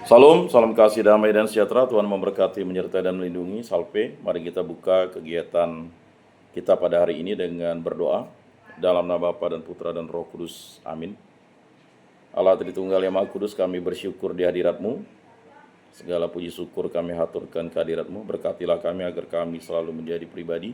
Salam kasih damai dan sejahtera. Tuhan memberkati, menyertai dan melindungi. Salve, mari kita buka kegiatan kita pada hari ini dengan berdoa dalam nama Bapa dan Putra dan Roh Kudus. Amin. Allah Tritunggal yang Maha Kudus, kami bersyukur di hadirat-Mu. Segala puji syukur kami haturkan ke hadirat-Mu. Berkatilah kami agar kami selalu menjadi pribadi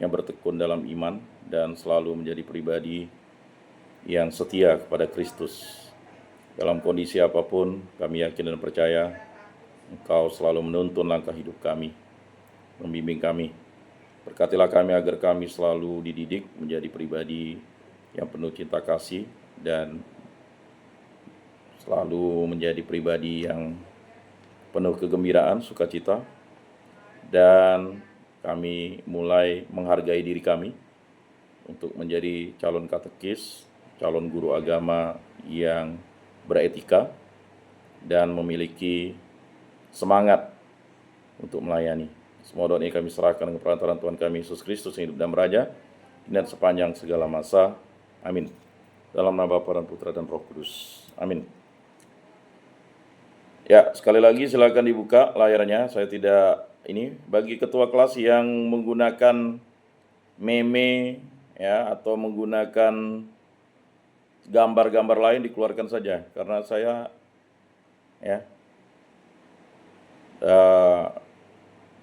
yang bertekun dalam iman dan selalu menjadi pribadi yang setia kepada Kristus. Dalam kondisi apapun, kami yakin dan percaya Engkau selalu menuntun langkah hidup kami, membimbing kami. Berkatilah kami agar kami selalu dididik menjadi pribadi yang penuh cinta kasih dan selalu menjadi pribadi yang penuh kegembiraan, sukacita. Dan kami mulai menghargai diri kami untuk menjadi calon katekis, calon guru agama yang beretika dan memiliki semangat untuk melayani. Semua doa ini kami serahkan dengan perantaraan Tuhan kami Yesus Kristus yang hidup dan beraja dan sepanjang segala masa. Amin. Dalam nama Bapa dan Putra dan Roh Kudus. Amin. Ya, sekali lagi silakan dibuka layarnya. Saya tidak bagi ketua kelas yang menggunakan meme ya atau menggunakan gambar-gambar lain dikeluarkan saja, karena saya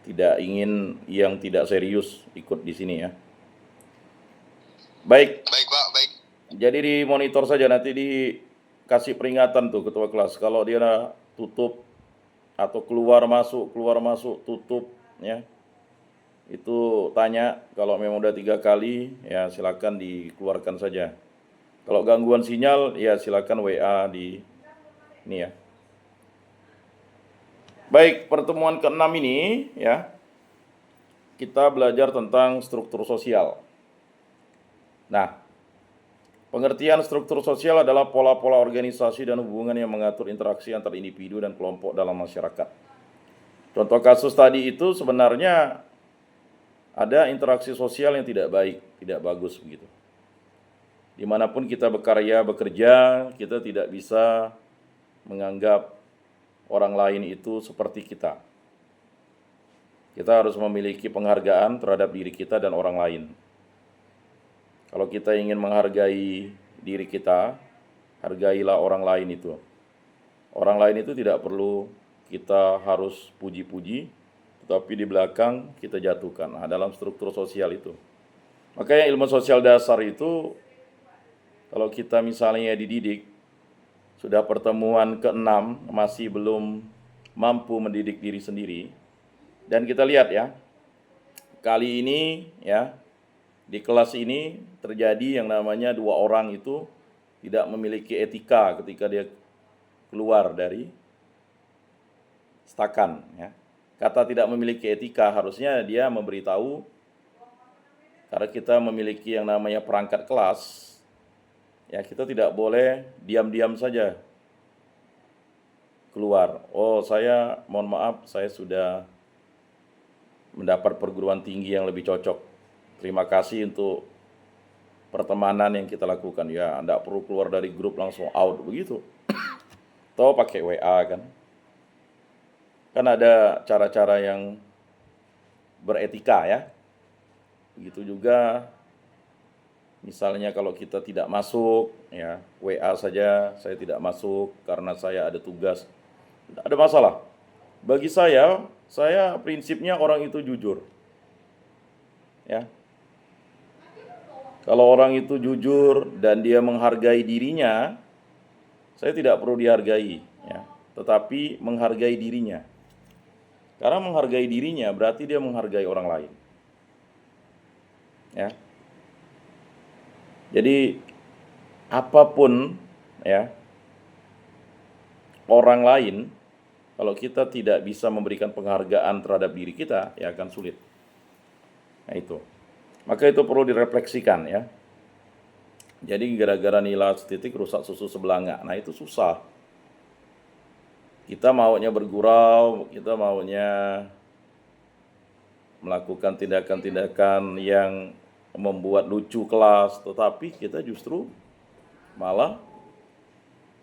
tidak ingin yang tidak serius ikut di sini ya. Baik. Baik Pak, baik. Jadi di monitor saja, nanti dikasih peringatan tuh ketua kelas kalau dia tutup atau keluar masuk tutup ya. Itu tanya, kalau memang udah 3 kali ya silakan dikeluarkan saja. Kalau gangguan sinyal, ya silakan WA di ini ya. Baik, pertemuan ke-6 ini ya, kita belajar tentang struktur sosial. Nah, pengertian struktur sosial adalah pola-pola organisasi dan hubungan yang mengatur interaksi antar individu dan kelompok dalam masyarakat. Contoh kasus tadi itu sebenarnya ada interaksi sosial yang tidak baik, tidak bagus begitu. Dimanapun kita bekerja, kita tidak bisa menganggap orang lain itu seperti kita. Kita harus memiliki penghargaan terhadap diri kita dan orang lain. Kalau kita ingin menghargai diri kita, hargailah orang lain itu. Orang lain itu tidak perlu kita harus puji-puji, tetapi di belakang kita jatuhkan. Nah, dalam struktur sosial itu. Makanya ilmu sosial dasar itu, kalau kita misalnya dididik, sudah pertemuan ke-6 masih belum mampu mendidik diri sendiri. Dan kita lihat ya, kali ini ya, di kelas ini terjadi yang namanya 2 orang itu tidak memiliki etika ketika dia keluar dari stakan ya. Kata tidak memiliki etika harusnya dia memberitahu, karena kita memiliki yang namanya perangkat kelas. Ya, kita tidak boleh diam-diam saja keluar. Oh, saya mohon maaf, saya sudah mendapat perguruan tinggi yang lebih cocok. Terima kasih untuk pertemanan yang kita lakukan. Ya, Anda perlu keluar dari grup langsung out begitu. Atau pakai WA kan. Kan ada cara-cara yang beretika ya. Begitu juga misalnya kalau kita tidak masuk, ya WA saja, saya tidak masuk karena saya ada tugas. Tidak ada masalah. Bagi saya prinsipnya orang itu jujur. Ya. Kalau orang itu jujur dan dia menghargai dirinya, saya tidak perlu dihargai, ya. Tetapi menghargai dirinya. Karena menghargai dirinya berarti dia menghargai orang lain. Ya. Jadi apapun ya orang lain, kalau kita tidak bisa memberikan penghargaan terhadap diri kita, ya akan sulit. Nah itu. Maka itu perlu direfleksikan ya. Jadi gara-gara nilai setitik rusak susu sebelanga. Nah itu susah. Kita maunya bergurau, kita maunya melakukan tindakan-tindakan yang membuat lucu kelas, tetapi kita justru malah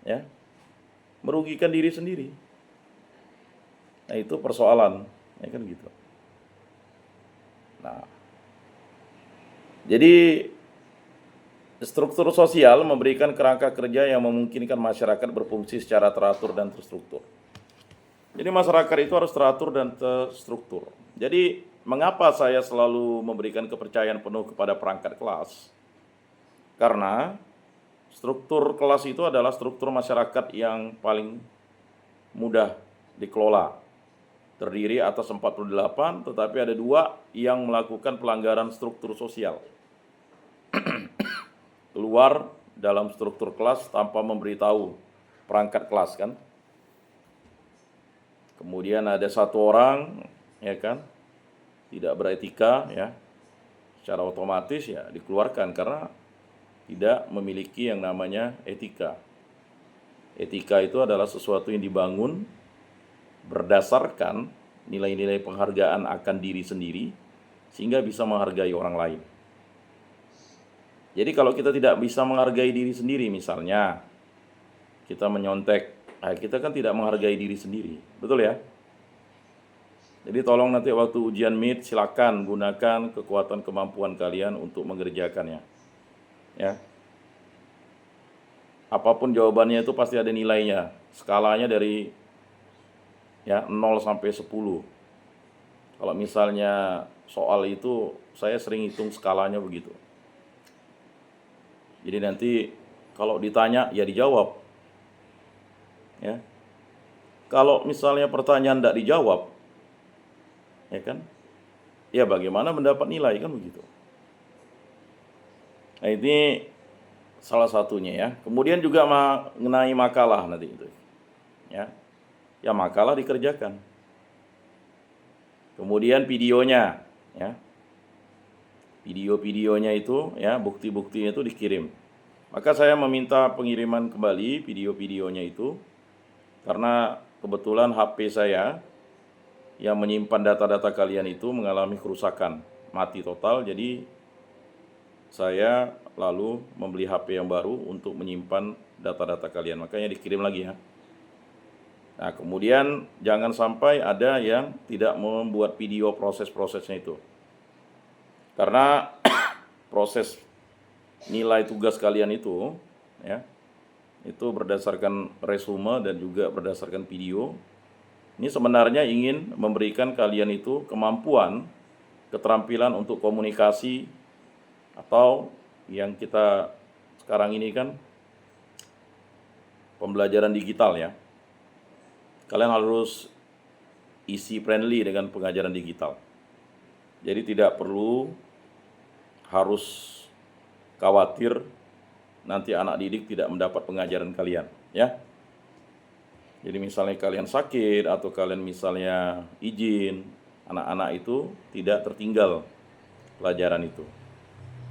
ya merugikan diri sendiri. Nah, itu persoalan, ya kan gitu. Nah, jadi struktur sosial memberikan kerangka kerja yang memungkinkan masyarakat berfungsi secara teratur dan terstruktur. Jadi masyarakat itu harus teratur dan terstruktur. Jadi mengapa saya selalu memberikan kepercayaan penuh kepada perangkat kelas? Karena struktur kelas itu adalah struktur masyarakat yang paling mudah dikelola. Terdiri atas 48, tetapi ada 2 yang melakukan pelanggaran struktur sosial. Keluar dalam struktur kelas tanpa memberitahu perangkat kelas kan. Kemudian ada 1 orang, ya kan, tidak beretika, ya, secara otomatis ya dikeluarkan karena tidak memiliki yang namanya etika. Etika itu adalah sesuatu yang dibangun berdasarkan nilai-nilai penghargaan akan diri sendiri sehingga bisa menghargai orang lain. Jadi kalau kita tidak bisa menghargai diri sendiri, misalnya kita menyontek, kita kan tidak menghargai diri sendiri, betul ya? Jadi tolong nanti waktu ujian MIT silakan gunakan kekuatan kemampuan kalian untuk mengerjakannya. Ya. Apapun jawabannya itu pasti ada nilainya. Skalanya dari 0 sampai 10. Kalau misalnya soal itu saya sering hitung skalanya begitu. Jadi nanti kalau ditanya ya dijawab. Ya. Kalau misalnya pertanyaan tidak dijawab, ya kan? Ya bagaimana mendapat nilai kan begitu. Nah, ini salah satunya ya. Kemudian juga mengenai makalah nanti itu. Ya. Ya makalah dikerjakan. Kemudian videonya, ya. Video-videonya itu ya, bukti-buktinya itu dikirim. Maka saya meminta pengiriman kembali video-videonya itu karena kebetulan HP saya yang menyimpan data-data kalian itu mengalami kerusakan, mati total. Jadi saya lalu membeli HP yang baru untuk menyimpan data-data kalian. Makanya dikirim lagi ya. Nah, kemudian jangan sampai ada yang tidak membuat video proses-prosesnya itu. Karena proses nilai tugas kalian itu ya, itu berdasarkan resume dan juga berdasarkan video. Ini sebenarnya ingin memberikan kalian itu kemampuan, keterampilan untuk komunikasi atau yang kita sekarang ini kan pembelajaran digital ya. Kalian harus easy friendly dengan pengajaran digital. Jadi tidak perlu harus khawatir nanti anak didik tidak mendapat pengajaran kalian, ya. Jadi misalnya kalian sakit atau kalian misalnya izin, anak-anak itu tidak tertinggal pelajaran itu.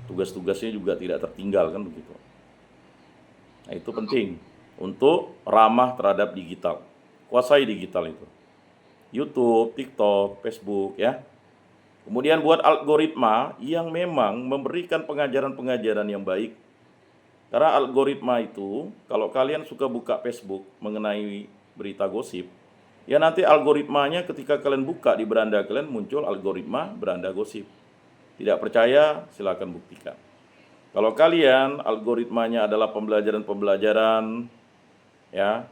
Tugas-tugasnya juga tidak tertinggal kan begitu. Nah, itu penting untuk ramah terhadap digital. Kuasai digital itu. YouTube, TikTok, Facebook ya. Kemudian buat algoritma yang memang memberikan pengajaran-pengajaran yang baik. Karena algoritma itu, kalau kalian suka buka Facebook mengenai berita gosip, ya nanti algoritmanya ketika kalian buka di beranda kalian muncul algoritma beranda gosip. Tidak percaya, silakan buktikan. Kalau kalian algoritmanya adalah pembelajaran-pembelajaran, ya,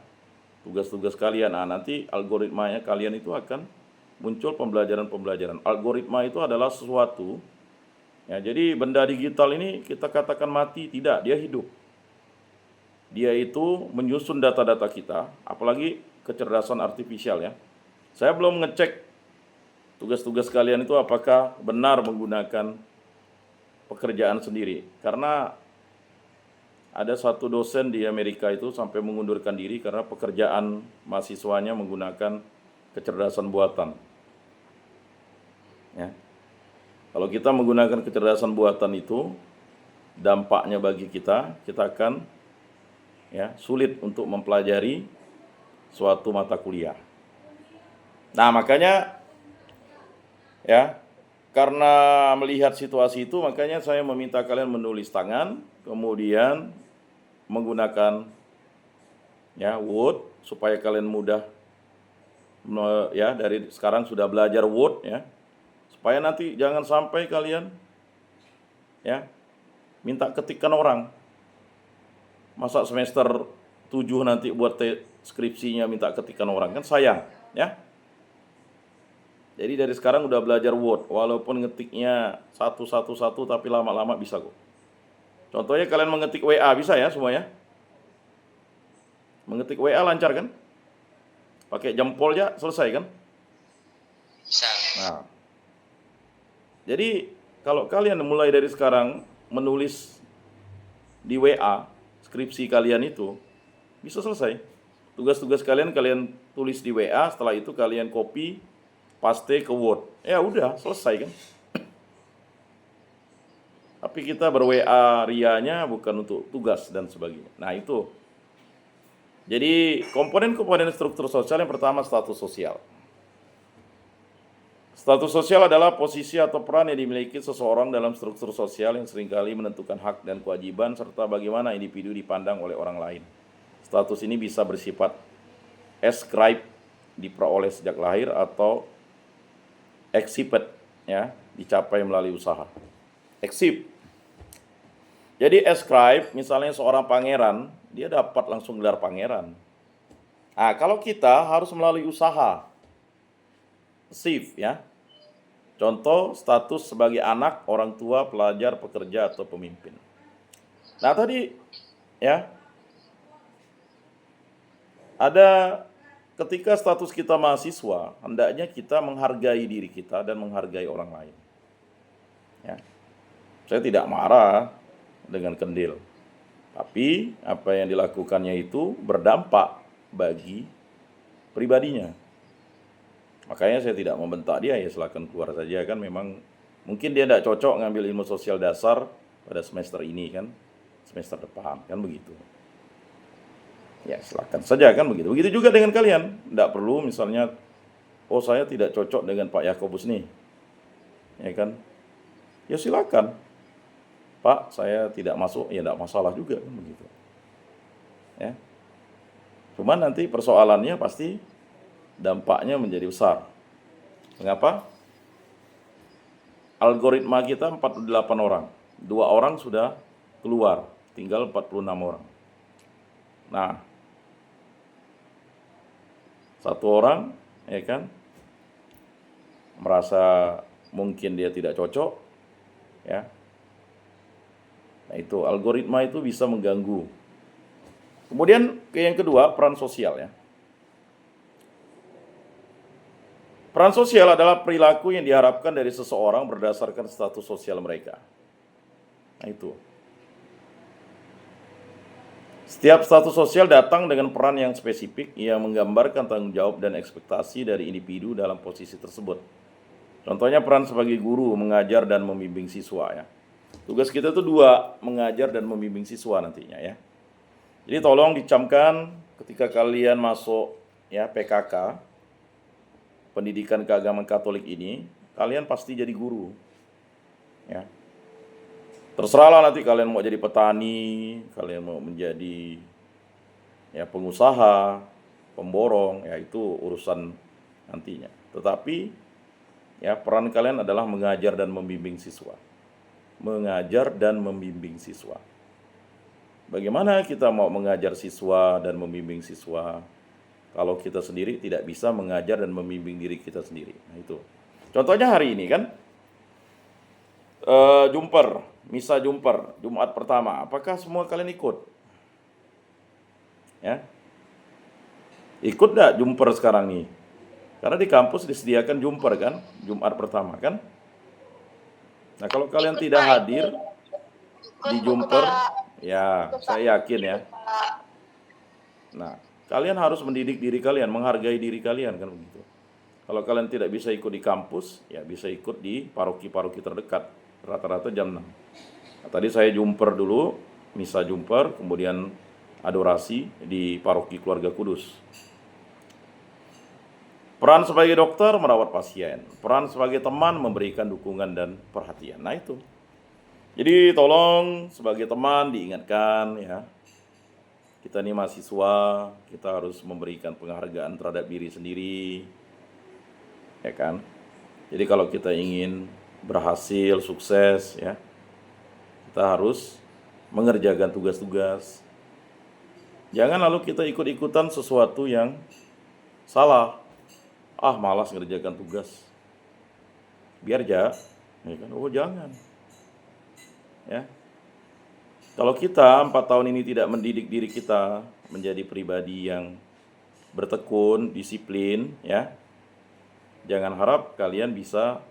tugas-tugas kalian, nanti algoritmanya kalian itu akan muncul pembelajaran-pembelajaran. Algoritma itu adalah sesuatu, ya, jadi benda digital ini kita katakan mati, tidak, dia hidup. Dia itu menyusun data-data kita, apalagi kecerdasan artifisial ya. Saya belum ngecek tugas-tugas kalian itu apakah benar menggunakan pekerjaan sendiri. Karena ada satu dosen di Amerika itu sampai mengundurkan diri karena pekerjaan mahasiswanya menggunakan kecerdasan buatan. Ya. Kalau kita menggunakan kecerdasan buatan itu, dampaknya bagi kita akan ya sulit untuk mempelajari suatu mata kuliah. Nah, makanya ya, karena melihat situasi itu, makanya saya meminta kalian menulis tangan, kemudian menggunakan ya Word supaya kalian mudah ya dari sekarang sudah belajar Word ya, supaya nanti jangan sampai kalian ya minta ketikkan orang. Masa semester 7 nanti buat skripsinya minta ketikkan orang, kan sayang ya. Jadi dari sekarang udah belajar Word, walaupun ngetiknya satu tapi lama-lama bisa kok. Contohnya kalian mengetik WA bisa ya semua ya. Mengetik WA lancar kan? Pakai jempol ya selesai kan? Bisa. Nah, jadi kalau kalian mulai dari sekarang menulis di WA, skripsi kalian itu bisa selesai. Tugas-tugas kalian tulis di WA, setelah itu kalian copy, paste ke Word. Ya udah, selesai kan? Tapi kita ber-WA rianya bukan untuk tugas dan sebagainya. Nah, itu. Jadi, komponen-komponen struktur sosial yang pertama status sosial. Status sosial adalah posisi atau peran yang dimiliki seseorang dalam struktur sosial yang seringkali menentukan hak dan kewajiban serta bagaimana individu dipandang oleh orang lain. Status ini bisa bersifat ascribed, diperoleh sejak lahir, atau exhibit, ya, dicapai melalui usaha. Exhibit. Jadi ascribe, misalnya seorang pangeran, dia dapat langsung gelar pangeran. Nah, kalau kita harus melalui usaha. Shift ya. Contoh status sebagai anak, orang tua, pelajar, pekerja, atau pemimpin. Nah, tadi ya ada ketika status kita mahasiswa, hendaknya kita menghargai diri kita dan menghargai orang lain. Ya. Saya tidak marah dengan Kendil. Tapi apa yang dilakukannya itu berdampak bagi pribadinya. Makanya saya tidak membentak dia, ya silakan keluar saja kan, memang mungkin dia tidak cocok ngambil ilmu sosial dasar pada semester ini kan, semester depan kan begitu. Ya silakan saja kan begitu. Begitu juga dengan kalian, tidak perlu misalnya, oh saya tidak cocok dengan Pak Yakobus nih, ya kan, ya silakan. Pak, saya tidak masuk, ya tidak masalah juga kan begitu. Ya. Cuman nanti persoalannya pasti dampaknya menjadi besar. Mengapa? Algoritma kita 48 orang. 2 orang sudah keluar, tinggal 46 orang. Nah, 1 orang ya kan merasa mungkin dia tidak cocok ya. Nah, itu algoritma itu bisa mengganggu. Kemudian yang kedua, peran sosial ya. Peran sosial adalah perilaku yang diharapkan dari seseorang berdasarkan status sosial mereka. Nah, itu. Setiap status sosial datang dengan peran yang spesifik yang menggambarkan tanggung jawab dan ekspektasi dari individu dalam posisi tersebut. Contohnya peran sebagai guru, mengajar dan membimbing siswa ya. Tugas kita itu 2, mengajar dan membimbing siswa nantinya ya. Jadi tolong dicamkan ketika kalian masuk ya PKK, pendidikan keagamaan Katolik ini, kalian pasti jadi guru. Ya. Terserahlah nanti kalian mau jadi petani, kalian mau menjadi ya pengusaha, pemborong, ya itu urusan nantinya. Tetapi ya peran kalian adalah mengajar dan membimbing siswa. Mengajar dan membimbing siswa. Bagaimana kita mau mengajar siswa dan membimbing siswa kalau kita sendiri tidak bisa mengajar dan membimbing diri kita sendiri? Nah, itu. Contohnya hari ini kan, Jumper, Misa Jumper, Jumat pertama. Apakah semua kalian ikut? Ya, ikut enggak Jumper sekarang nih? Karena di kampus disediakan Jumper kan, Jumat pertama kan? Nah, kalau kalian tidak hadir di Jumper, ya saya yakin ya. Nah, kalian harus mendidik diri kalian, menghargai diri kalian kan begitu. Kalau kalian tidak bisa ikut di kampus, ya bisa ikut di paroki-paroki terdekat, rata-rata jam 6. Nah, tadi saya Jumper dulu, Misa Jumper, kemudian adorasi di paroki Keluarga Kudus. Peran sebagai dokter merawat pasien, peran sebagai teman memberikan dukungan dan perhatian. Nah, itu. Jadi tolong sebagai teman diingatkan ya. Kita ini mahasiswa, kita harus memberikan penghargaan terhadap diri sendiri, ya kan? Jadi kalau kita ingin berhasil, sukses, ya, kita harus mengerjakan tugas-tugas. Jangan lalu kita ikut-ikutan sesuatu yang salah. Ah, malas ngerjakan tugas. Biar aja, ya kan? Oh, jangan. Ya. Kalau kita 4 tahun ini tidak mendidik diri kita menjadi pribadi yang bertekun, disiplin, ya. Jangan harap kalian bisa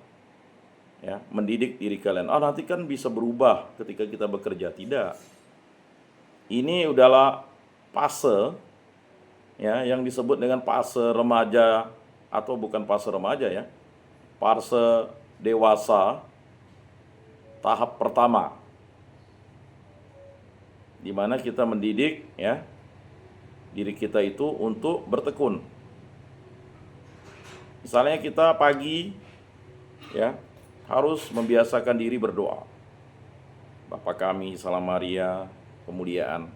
ya mendidik diri kalian. Ah, nanti kan bisa berubah ketika kita bekerja. Tidak. Ini udahlah fase ya yang disebut dengan fase remaja atau bukan fase remaja ya. Fase dewasa tahap pertama, di mana kita mendidik ya diri kita itu untuk bertekun. Misalnya kita pagi ya harus membiasakan diri berdoa. Bapa kami, Salam Maria, Kemuliaan,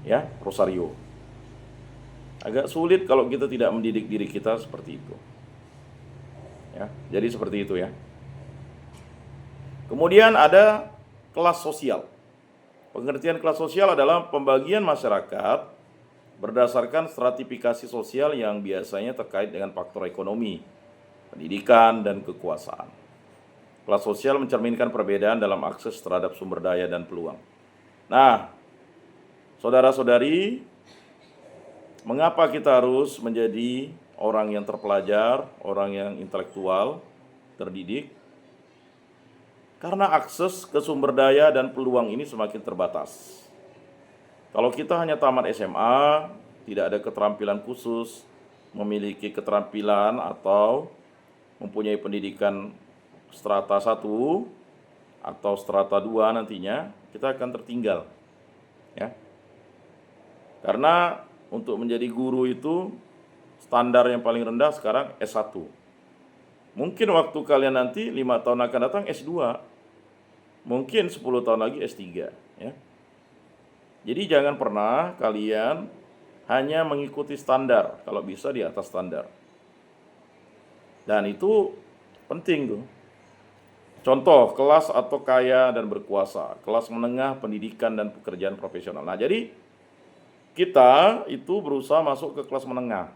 ya, Rosario. Agak sulit kalau kita tidak mendidik diri kita seperti itu. Ya, jadi seperti itu ya. Kemudian ada kelas sosial. Pengertian kelas sosial adalah pembagian masyarakat berdasarkan stratifikasi sosial yang biasanya terkait dengan faktor ekonomi, pendidikan, dan kekuasaan. Kelas sosial mencerminkan perbedaan dalam akses terhadap sumber daya dan peluang. Nah, saudara-saudari, mengapa kita harus menjadi orang yang terpelajar, orang yang intelektual, terdidik? Karena akses ke sumber daya dan peluang ini semakin terbatas. Kalau kita hanya tamat SMA, tidak ada keterampilan khusus, memiliki keterampilan atau mempunyai pendidikan strata 1 atau strata 2 nantinya, kita akan tertinggal. Ya. Karena untuk menjadi guru itu standar yang paling rendah sekarang S1. Mungkin waktu kalian nanti 5 tahun akan datang S2. Mungkin 10 tahun lagi S3, ya. Jadi jangan pernah kalian hanya mengikuti standar, kalau bisa di atas standar. Dan itu penting tuh. Contoh, kelas atau kaya dan berkuasa, kelas menengah, pendidikan dan pekerjaan profesional. Nah, jadi kita itu berusaha masuk ke kelas menengah.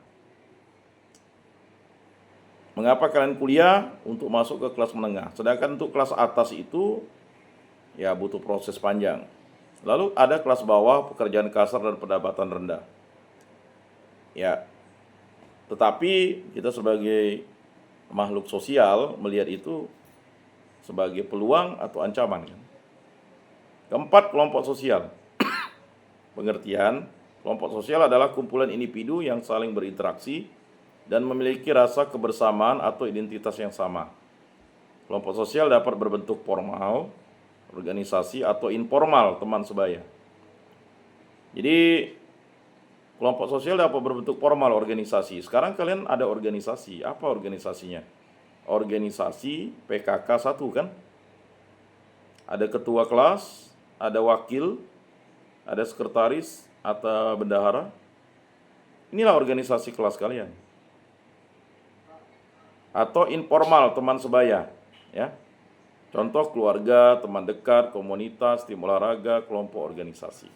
Mengapa kalian kuliah? Untuk masuk ke kelas menengah. Sedangkan untuk kelas atas itu ya butuh proses panjang. Lalu ada kelas bawah, pekerjaan kasar dan pendapatan rendah. Ya. Tetapi kita sebagai makhluk sosial melihat itu sebagai peluang atau ancaman kan. Keempat, kelompok sosial. Pengertian, kelompok sosial adalah kumpulan individu yang saling berinteraksi dan memiliki rasa kebersamaan atau identitas yang sama. Kelompok sosial dapat berbentuk formal, organisasi, atau informal, teman sebaya. Jadi kelompok sosial dapat berbentuk formal, organisasi. Sekarang kalian ada organisasi. Apa organisasinya? Organisasi PKK 1 kan? Ada ketua kelas, ada wakil, ada sekretaris atau bendahara. Inilah organisasi kelas kalian. Atau informal, teman sebaya, ya. Contoh keluarga, teman dekat, komunitas, tim olahraga, kelompok organisasi.